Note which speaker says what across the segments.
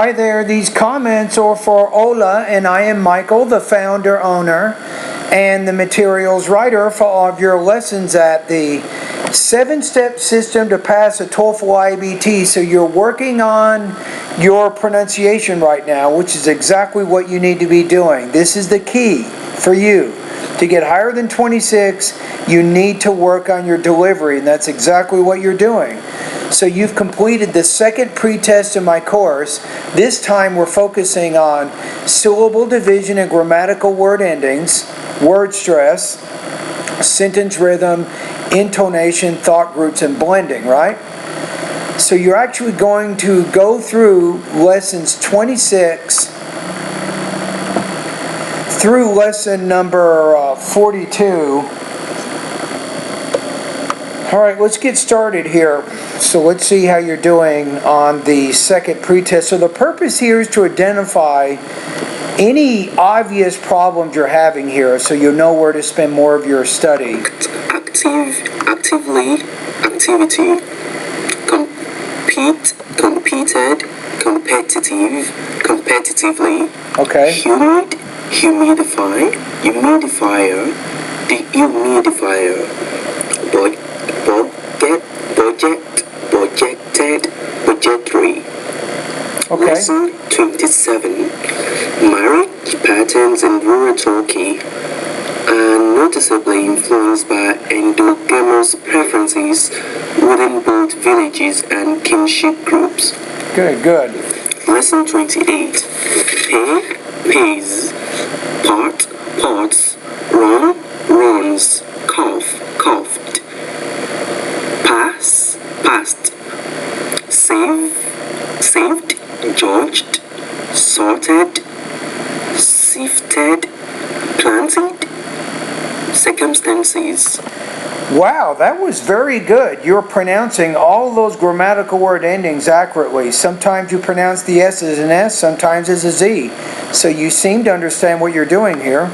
Speaker 1: Hi there, these comments are for Ola, and I am Michael, the founder, owner, and the materials writer for all of your lessons at the 7-step system to pass a TOEFL IBT. So you're working on your pronunciation right now, which is exactly what you need to be doing. This is the key for you. To get higher than 26, you need to work on your delivery, and that's exactly what you're doing. So you've completed the second pre-test in my course. This time we're focusing on syllable division and grammatical word endings, word stress, sentence rhythm, intonation, thought groups, and blending, right? So you're actually going to go through lessons 26 through lesson number 42. All right, let's get started here. So let's see how you're doing on the second pre-test. So the purpose here is to identify any obvious problems you're having here, so you'll know where to spend more of your study.
Speaker 2: Actively, activity, competed, competitive, competitively.
Speaker 1: Okay.
Speaker 2: Humid, humidifier, dehumidifier, budgetary.
Speaker 1: Okay.
Speaker 2: Lesson 27. Marriage patterns in rural Turkey are noticeably influenced by endogamous preferences within both villages and kinship groups.
Speaker 1: Good.
Speaker 2: Lesson 28. Pay, pays, part, parts, run, runs, cough, coughed, pass, passed, save, saved, judged, sorted, sifted, planted, circumstances.
Speaker 1: Wow, that was very good. You're pronouncing all those grammatical word endings accurately. Sometimes you pronounce the S as an S, sometimes as a Z. So you seem to understand what you're doing here.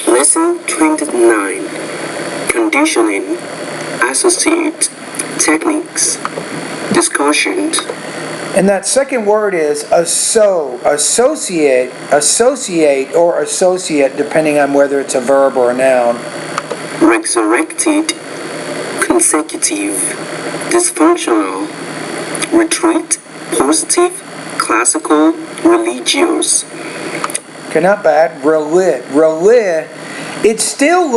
Speaker 2: Lesson 29. Conditioning, associate, techniques, discussions.
Speaker 1: And that second word is associate, or associate, depending on whether it's a verb or a noun.
Speaker 2: Resurrected, consecutive, dysfunctional, retreat, positive, classical, religious.
Speaker 1: Okay, not bad. Rely. It's still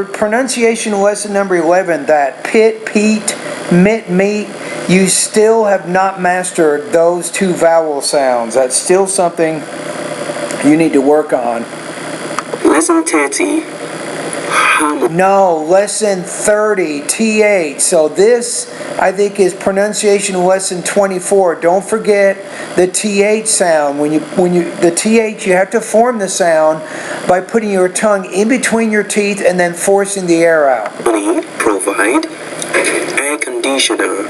Speaker 1: pronunciation lesson number 11, that pit, peat, mit, meat. You still have not mastered those two vowel sounds. That's still something you need to work on.
Speaker 2: Lesson 30.
Speaker 1: No, lesson 30, TH. So this, I think, is pronunciation lesson 24. Don't forget the TH sound. The TH, you have to form the sound by putting your tongue in between your teeth and then forcing the air out.
Speaker 2: Provide, air conditioner,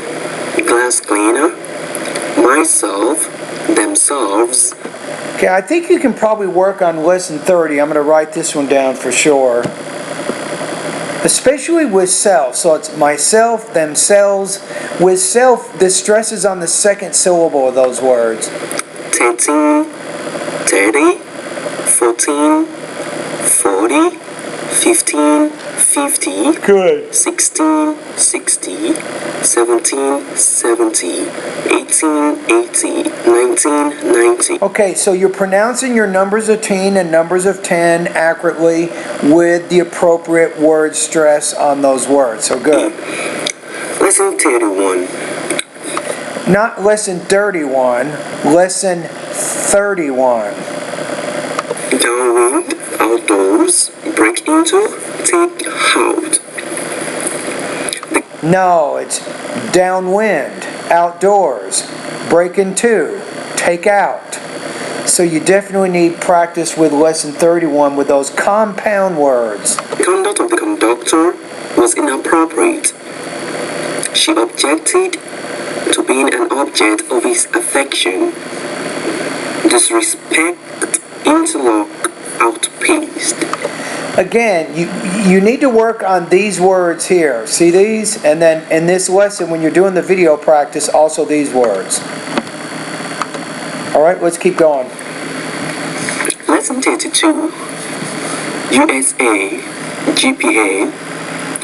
Speaker 2: glass cleaner, myself, themselves.
Speaker 1: Okay, I think you can probably work on lesson 30. I'm going to write this one down for sure. Especially with self. So it's myself, themselves. With self, the stress is on the second syllable of those words.
Speaker 2: 13, 30, 14, 40, 15, 50.
Speaker 1: Good.
Speaker 2: 16, 60, 17, 70, 18, 80, 19, 90.
Speaker 1: Okay, so you're pronouncing your numbers of 10 and numbers of 10 accurately with the appropriate word stress on those words. So good.
Speaker 2: Lesson 31.
Speaker 1: Not lesson 31, lesson 31.
Speaker 2: Downwind, outdoors, break into, take out.
Speaker 1: No, it's downwind, outdoors, break into, take out. So you definitely need practice with lesson 31 with those compound words.
Speaker 2: The conduct of the conductor was inappropriate. She objected to being an object of his affection. Disrespect, interlock, outpaced.
Speaker 1: Again, you need to work on these words here. See these? And then in this lesson, when you're doing the video practice, also these words. All right, let's keep going.
Speaker 2: Lesson 32. USA, GPA,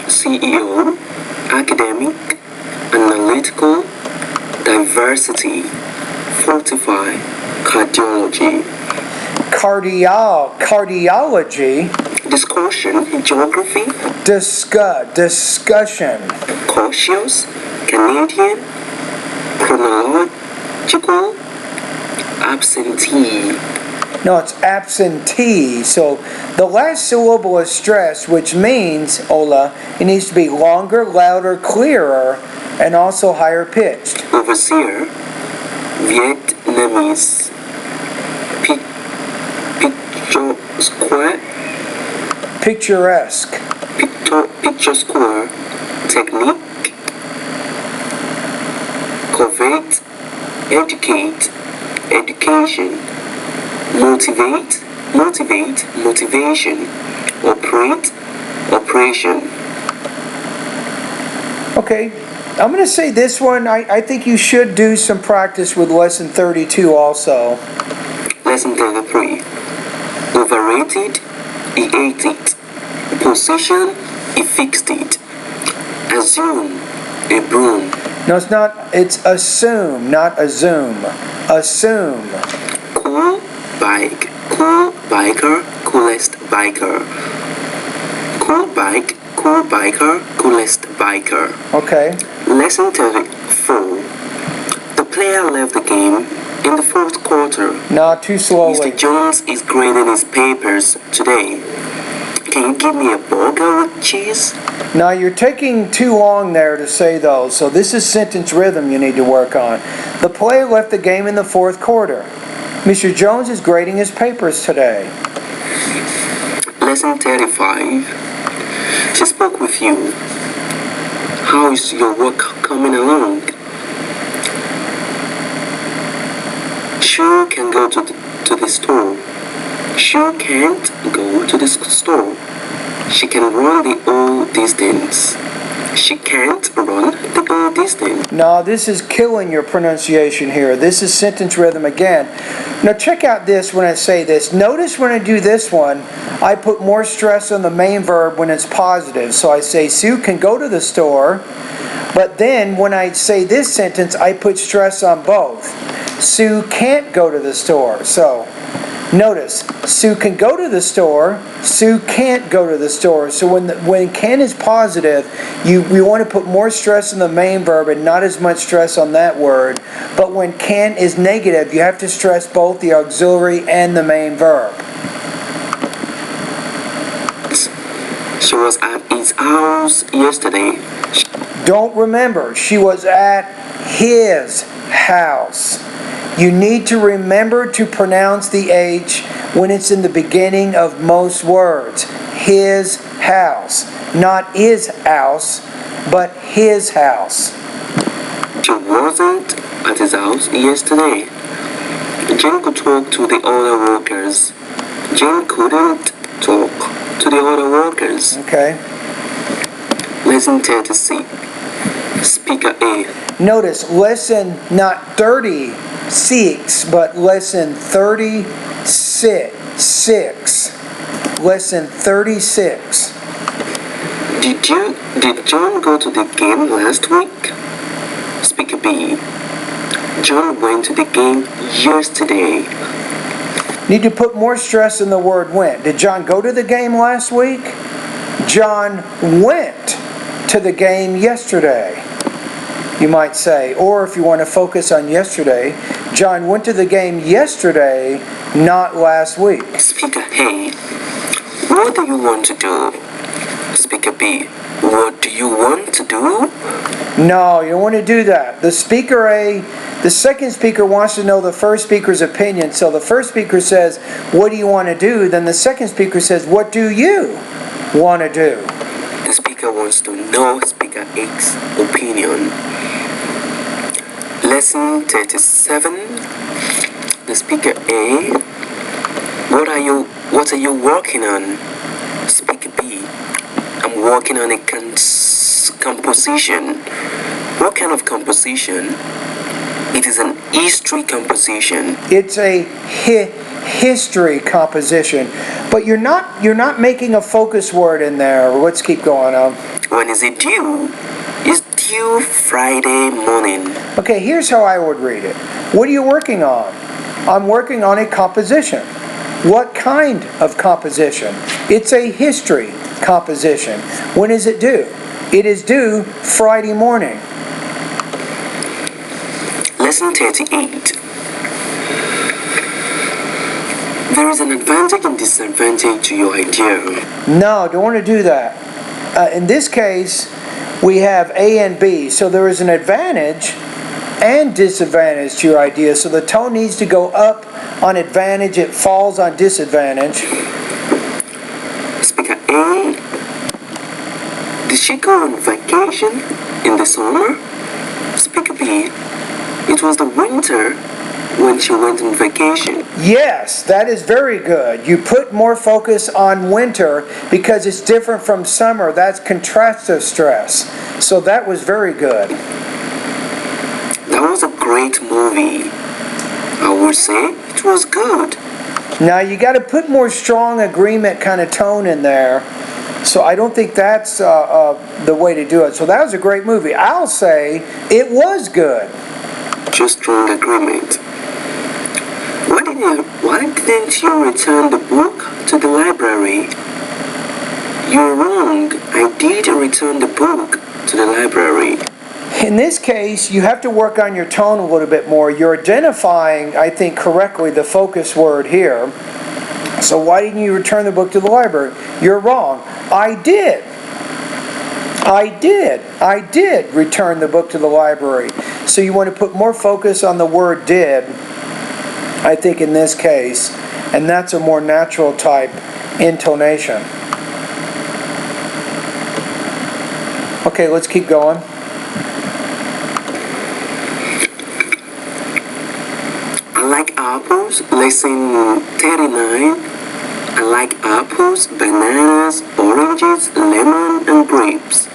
Speaker 2: CEO, academic, analytical, diversity, fortify, cardiology.
Speaker 1: Cardiology.
Speaker 2: Discussion, geography.
Speaker 1: Discussion.
Speaker 2: Cautious, Canadian, chronological, absentee.
Speaker 1: No, it's absentee. So the last syllable is stressed, which means, Ola, it needs to be longer, louder, clearer, and also higher pitched.
Speaker 2: Overseer, Vietnamese,
Speaker 1: Picturesque.
Speaker 2: Picture square, technique, covert, educate, education, motivate, motivation, operate, operation.
Speaker 1: Okay, I'm going to say this one, I think you should do some practice with lesson 32 also.
Speaker 2: Lesson 33. Overrated, he ate it. Position, he fixed it. Assume, a broom.
Speaker 1: No, it's not, it's assume, not assume. Assume.
Speaker 2: Cool bike, cool biker, coolest biker. Cool bike, cool biker, coolest biker.
Speaker 1: Okay.
Speaker 2: Lesson 34. The player left the game in the fourth quarter.
Speaker 1: No, too slowly.
Speaker 2: Mr. Jones is grading his papers today. Can you give me a burger with cheese?
Speaker 1: Now you're taking too long there to say those, so this is sentence rhythm you need to work on. The player left the game in the fourth quarter. Mr. Jones is grading his papers today.
Speaker 2: Lesson 35. She spoke with you. How is your work coming along? Sure can go to the store. Sure can't go to the store. She can run the whole distance. She can't run the whole distance.
Speaker 1: No, this is killing your pronunciation here. This is sentence rhythm again. Now check out this when I say this. Notice when I do this one, I put more stress on the main verb when it's positive. So I say Sue can go to the store, but then when I say this sentence, I put stress on both. Sue can't go to the store. So notice, Sue can go to the store, Sue can't go to the store. So when can is positive, we want to put more stress on the main verb and not as much stress on that word. But when can is negative, you have to stress both the auxiliary and the main verb.
Speaker 2: She was at his house yesterday.
Speaker 1: Don't remember, she was at his house. You need to remember to pronounce the H when it's in the beginning of most words. His house. Not his house, but his house.
Speaker 2: She wasn't at his house yesterday. Jane could talk to the other workers. Jane couldn't talk to the other workers.
Speaker 1: Okay.
Speaker 2: Lesson 36. Speaker A.
Speaker 1: Notice, lesson not 36, but lesson 36. Lesson 36.
Speaker 2: Did John go to the game last week? Speaker B. John went to the game yesterday.
Speaker 1: Need to put more stress in the word went. Did John go to the game last week? John went to the game yesterday, you might say. Or if you want to focus on yesterday, John went to the game yesterday, not last week.
Speaker 2: Speaker A. What do you want to do? Speaker B. What do you want to do?
Speaker 1: No, you don't want to do that. The speaker A, the second speaker wants to know the first speaker's opinion. So the first speaker says, what do you want to do? Then the second speaker says, what do you want to do?
Speaker 2: The speaker wants to know Speaker A's opinion. Lesson 37. The speaker A. What are you working on? Speaker B. I'm working on a composition. What kind of composition? A It is an history composition.
Speaker 1: It's a history composition. But you're not making a focus word in there. Let's keep going on.
Speaker 2: When is it due? It's due Friday morning.
Speaker 1: Okay, here's how I would read it. What are you working on? I'm working on a composition. What kind of composition? It's a history composition. When is it due? It is due Friday morning.
Speaker 2: Lesson 38. There is an advantage and disadvantage to your idea.
Speaker 1: No, don't want to do that. In this case, we have A and B. So there is an advantage and disadvantage to your idea. So the tone needs to go up on advantage. It falls on disadvantage.
Speaker 2: Speaker A. Did she go on vacation in the summer? Speaker B. It was the winter when she went on vacation.
Speaker 1: Yes, that is very good. You put more focus on winter because it's different from summer. That's contrastive stress. So that was very good.
Speaker 2: That was a great movie. I would say it was good.
Speaker 1: Now you got to put more strong agreement kind of tone in there. So I don't think that's the way to do it. So that was a great movie. I'll say it was good.
Speaker 2: Just strong agreement. Why didn't you return the book to the library? You're wrong. I did return the book to the library.
Speaker 1: In this case, you have to work on your tone a little bit more. You're identifying, I think, correctly the focus word here. So why didn't you return the book to the library? You're wrong. I did return the book to the library. So you want to put more focus on the word did, I think, in this case, and that's a more natural type intonation. Okay, let's keep going.
Speaker 2: I like apples. Lesson 39. I like apples, bananas, oranges, lemon, and grapes.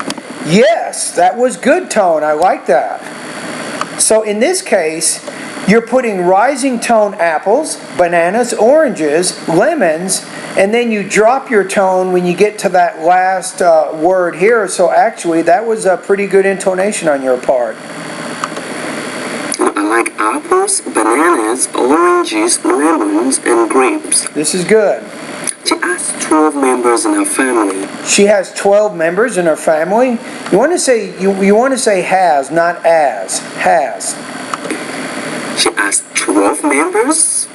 Speaker 1: Yes, that was good tone. I like that. So in this case, you're putting rising tone apples, bananas, oranges, lemons, and then you drop your tone when you get to that last word here. So actually, that was a pretty good intonation on your part.
Speaker 2: I like apples, bananas, oranges, lemons, and grapes.
Speaker 1: This is good.
Speaker 2: She has 12 members in her family.
Speaker 1: She has 12 members in her family. You want to say has, not as. Has.
Speaker 2: She has 12 members?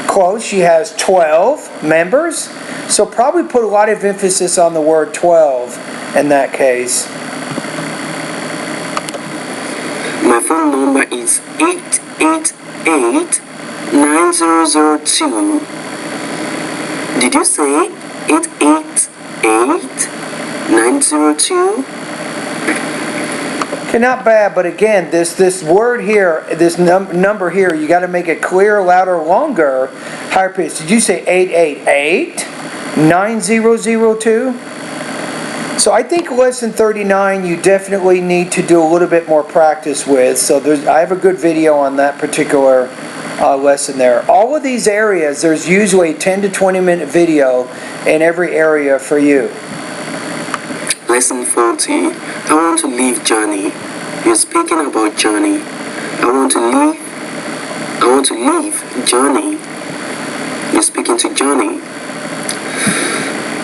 Speaker 1: Close. She has 12 members. So probably put a lot of emphasis on the word 12 in that case.
Speaker 2: My phone number is 888-9002. Did you say 888-902?
Speaker 1: Okay, not bad, but again, this word here, this number here, you got to make it clearer, louder, longer, higher pitch. Did you say 888-9002? So I think lesson 39 you definitely need to do a little bit more practice with. So I have a good video on that particular lesson there. All of these areas, there's usually a 10 to 20 minute video in every area for you.
Speaker 2: Lesson 40. I want to leave Johnny. You're speaking about Johnny. I want to leave Johnny. You're speaking to Johnny.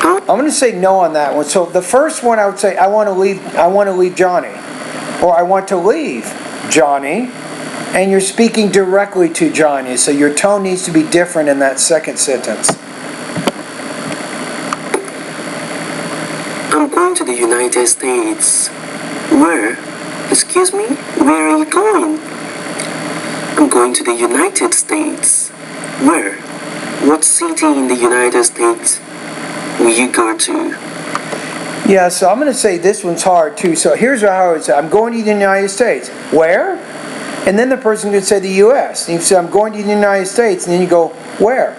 Speaker 1: I'm going to say no on that one. So the first one I would say I want to leave Johnny, or I want to leave Johnny, and you're speaking directly to Johnny. So your tone needs to be different in that second sentence.
Speaker 2: I'm going to the United States. Where? Excuse me? Where are you going? I'm going to the United States. Where? What city in the United States will you go to?
Speaker 1: Yeah, so I'm going to say this one's hard too. So here's how I would say, I'm going to the United States. Where? And then the person could say the U.S. And you say, I'm going to the United States. And then you go, where?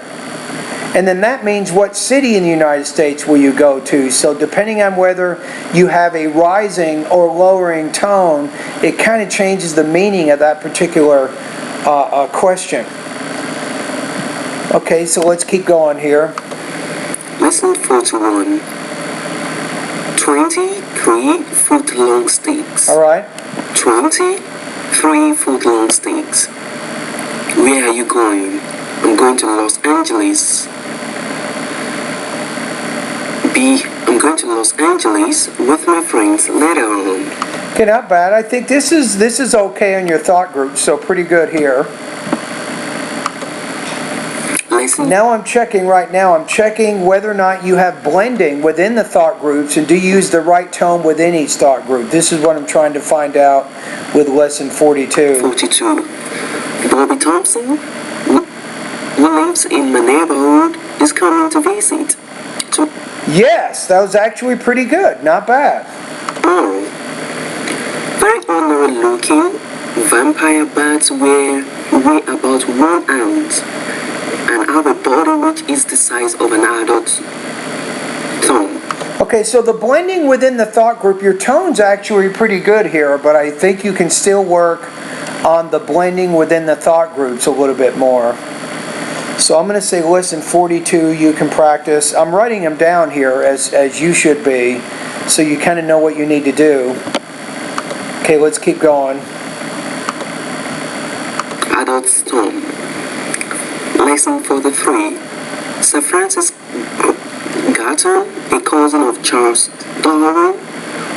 Speaker 1: And then that means what city in the United States will you go to. So depending on whether you have a rising or lowering tone, it kind of changes the meaning of that particular question. Okay, so let's keep going here.
Speaker 2: Lesson 41. 23-foot-long sticks.
Speaker 1: All right.
Speaker 2: 23-foot-long sticks. Where are you going? I'm going to Los Angeles. B. I'm going to Los Angeles with my friends later on.
Speaker 1: Okay, not bad. I think this is okay on your thought group, so pretty good here.
Speaker 2: Lesson.
Speaker 1: Now I'm checking whether or not you have blending within the thought groups and do you use the right tone within each thought group. This is what I'm trying to find out with lesson 42.
Speaker 2: 42. Bobby Thompson, who lives in my neighborhood, is coming to visit.
Speaker 1: Yes, that was actually pretty good. Not bad.
Speaker 2: Oh. Very ordinary looking vampire bats weigh about 1 ounce and have a body which is the size of an adult thumb.
Speaker 1: Okay, so the blending within the thought group, your tone's actually pretty good here, but I think you can still work on the blending within the thought groups a little bit more. So I'm going to say lesson 42, you can practice. I'm writing them down here as you should be, so you kind of know what you need to do. Okay, let's keep going.
Speaker 2: Adult's thumb. Lesson 43. Sir Francis Galton, a cousin of Charles Darwin,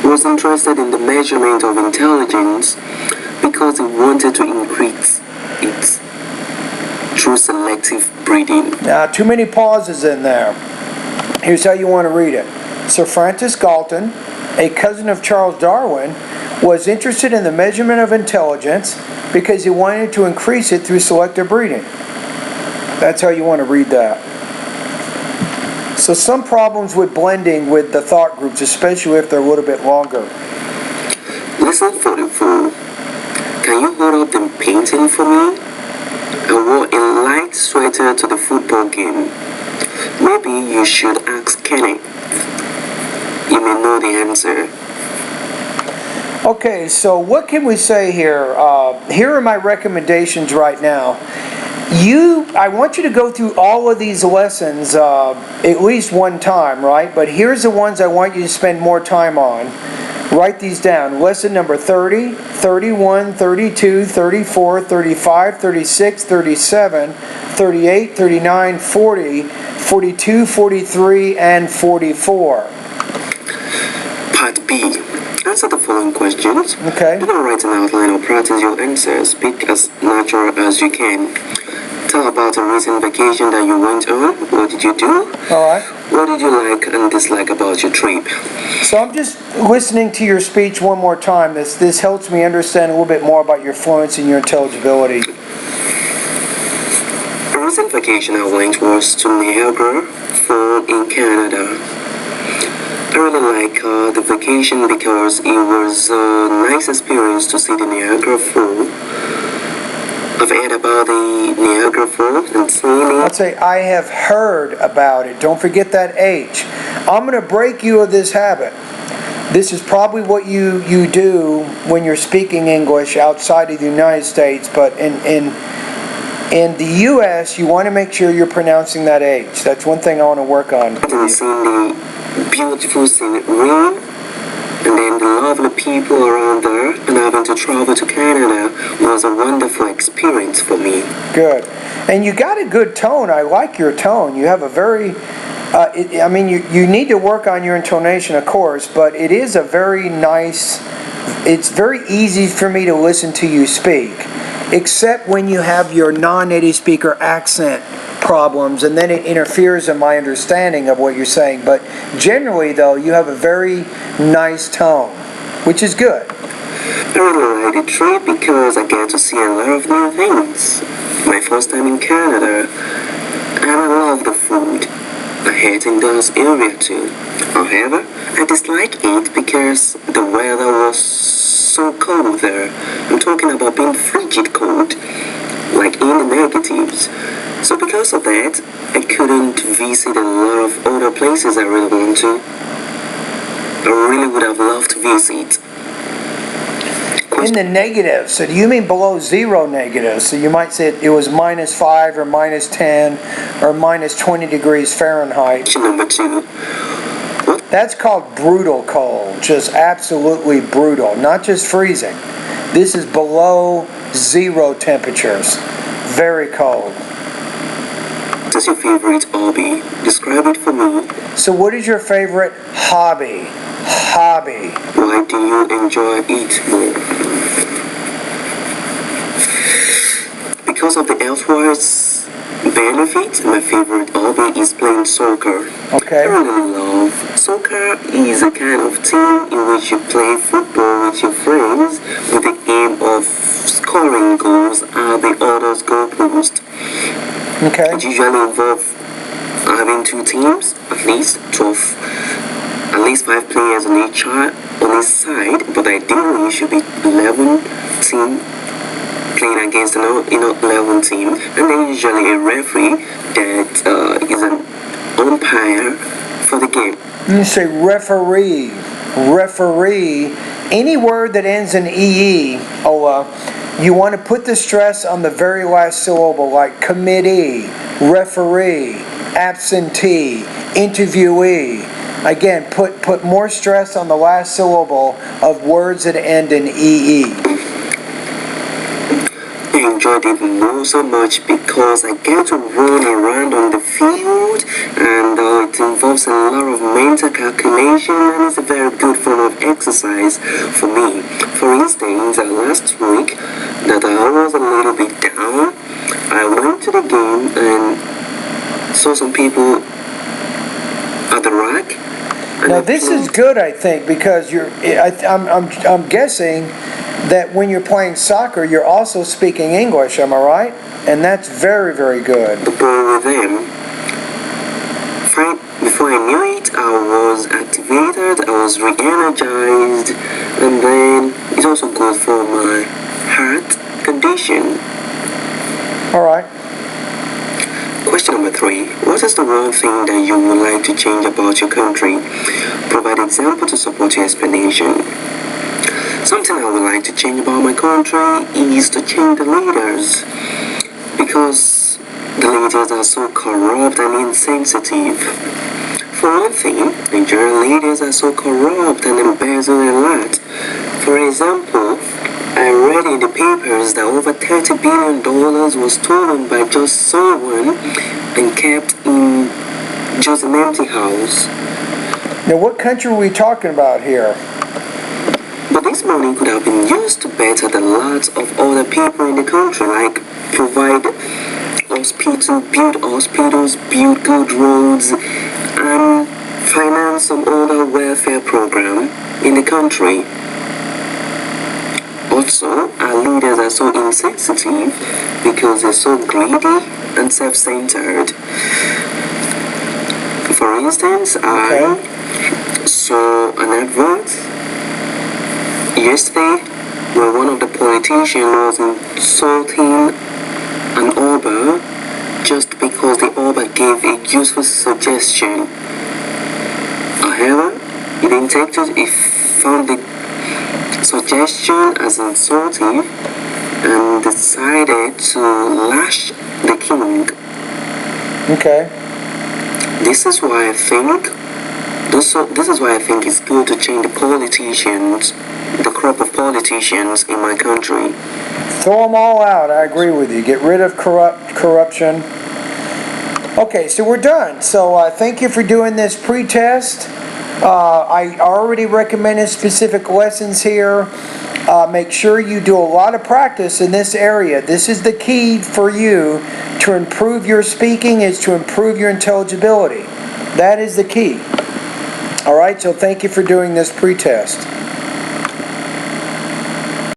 Speaker 2: was interested in the measurement of intelligence because he wanted to increase it through selective breeding.
Speaker 1: Now, too many pauses in there. Here's how you want to read it. Sir Francis Galton, a cousin of Charles Darwin, was interested in the measurement of intelligence because he wanted to increase it through selective breeding. That's how you want to read that. So some problems with blending with the thought groups, especially if they're a little bit longer.
Speaker 2: Lesson 44. Can you hold up the painting for me? I wore a light sweater to the football game. Maybe you should ask Kenneth. You may know the answer.
Speaker 1: Okay, so what can we say here? Here are my recommendations right now. I want you to go through all of these lessons at least one time, right? But here's the ones I want you to spend more time on. Write these down. Lesson number 30, 31, 32, 34, 35, 36, 37, 38, 39, 40, 42, 43, and 44.
Speaker 2: Part B. Answer the following questions.
Speaker 1: Okay.
Speaker 2: Do not write an outline or practice your answers. Speak as natural as you can. Tell about a recent vacation that you went on. What did you do?
Speaker 1: All right.
Speaker 2: What did you like and dislike about your trip?
Speaker 1: So I'm just listening to your speech one more time. This helps me understand a little bit more about your fluency and your intelligibility.
Speaker 2: A recent vacation I went was to Niagara Falls in Canada. I really like the vacation because it was a nice experience to see the Niagara Falls. I've heard about the Niagara Falls and seen it.
Speaker 1: I'd say I have heard about it. Don't forget that H. I'm going to break you of this habit. This is probably what you do when you're speaking English outside of the United States, but in the U.S., you want to make sure you're pronouncing that H. That's one thing I want to work on.
Speaker 2: And seeing the beautiful scenery and then the lovely people around there, and having to travel to Canada was a wonderful experience for me.
Speaker 1: Good. And you got a good tone. I like your tone. You have a very, you need to work on your intonation, of course, but it is a very nice, it's very easy for me to listen to you speak, except when you have your non-native speaker accent problems, and then it interferes in my understanding of what you're saying. But generally, though, you have a very nice tone, which is good.
Speaker 2: I really like the trip because I get to see a lot of new things. My first time in Canada, and I love the food. I hate in those area too. However, I dislike it because the weather was so cold there. I'm talking about being frigid cold, like in the negatives. So because of that, I couldn't visit a lot of other places I really want to. I really would have loved to visit.
Speaker 1: In the negative, so do you mean below zero negative? So you might say it was -5 or -10 or -20 degrees Fahrenheit.
Speaker 2: Question number 2.
Speaker 1: That's called brutal cold, just absolutely brutal, not just freezing. This is below zero temperatures, very cold.
Speaker 2: What is your favorite hobby? Describe it for me.
Speaker 1: So what is your favorite hobby? Hobby.
Speaker 2: Why do you enjoy it more? Because of the health-wise benefits, my favorite hobby is playing soccer.
Speaker 1: Okay.
Speaker 2: I really love soccer. Is a kind of team in which you play football with your friends with the aim of scoring goals at the other's goalpost.
Speaker 1: Okay.
Speaker 2: It usually involves having 2 teams, at least 5 players on each side, but ideally it should be 11 team playing against another 11 team, and then usually a referee that is an umpire for the game.
Speaker 1: You say referee. Referee. Any word that ends in EE, Ola, you want to put the stress on the very last syllable, like committee, referee, absentee, interviewee. Again, put more stress on the last syllable of words that end in EE.
Speaker 2: I enjoyed it not so much because I get to run around on the field, and it involves a lot of mental calculation, and it's a very good form of exercise for me. For instance, last week that I was a little bit down, I went to the game and saw some people at the rack.
Speaker 1: Now this is good, I think, because I'm guessing that when you're playing soccer, you're also speaking English. Am I right? And that's very, very good.
Speaker 2: The ball with them. Before I knew it, I was activated, I was re-energized, and then it's also good for my heart condition.
Speaker 1: All right.
Speaker 2: Question number 3. What is the one thing that you would like to change about your country? Provide example to support your explanation. Something I would like to change about my country is to change the leaders, because the leaders are so corrupt and insensitive. For one thing, Nigerian leaders are so corrupt and embezzle a lot. For example, I read in the papers that over $30 billion was stolen by just someone and kept in just an empty house.
Speaker 1: Now, what country are we talking about here?
Speaker 2: But this money could have been used to better the lives of other people in the country, like provide build hospitals, build good roads, and finance some other welfare program in the country. Also, our leaders are so insensitive because they're so greedy and self-centered. For instance, I saw an advert yesterday where one of the politicians was insulting an Uber just because the Uber gave a useful suggestion. However, he didn't take it, he found the suggestion as insulting and decided to lash the king.
Speaker 1: Okay.
Speaker 2: This is why I think it's good to change the politicians, the crop of politicians in my country.
Speaker 1: Throw them all out. I agree with you. Get rid of corruption. Okay, so we're done. So thank you for doing this pre-test. I already recommended specific lessons here. Make sure you do a lot of practice in this area. This is the key for you to improve your speaking, is to improve your intelligibility. That is the key. All right, so thank you for doing this pre-test.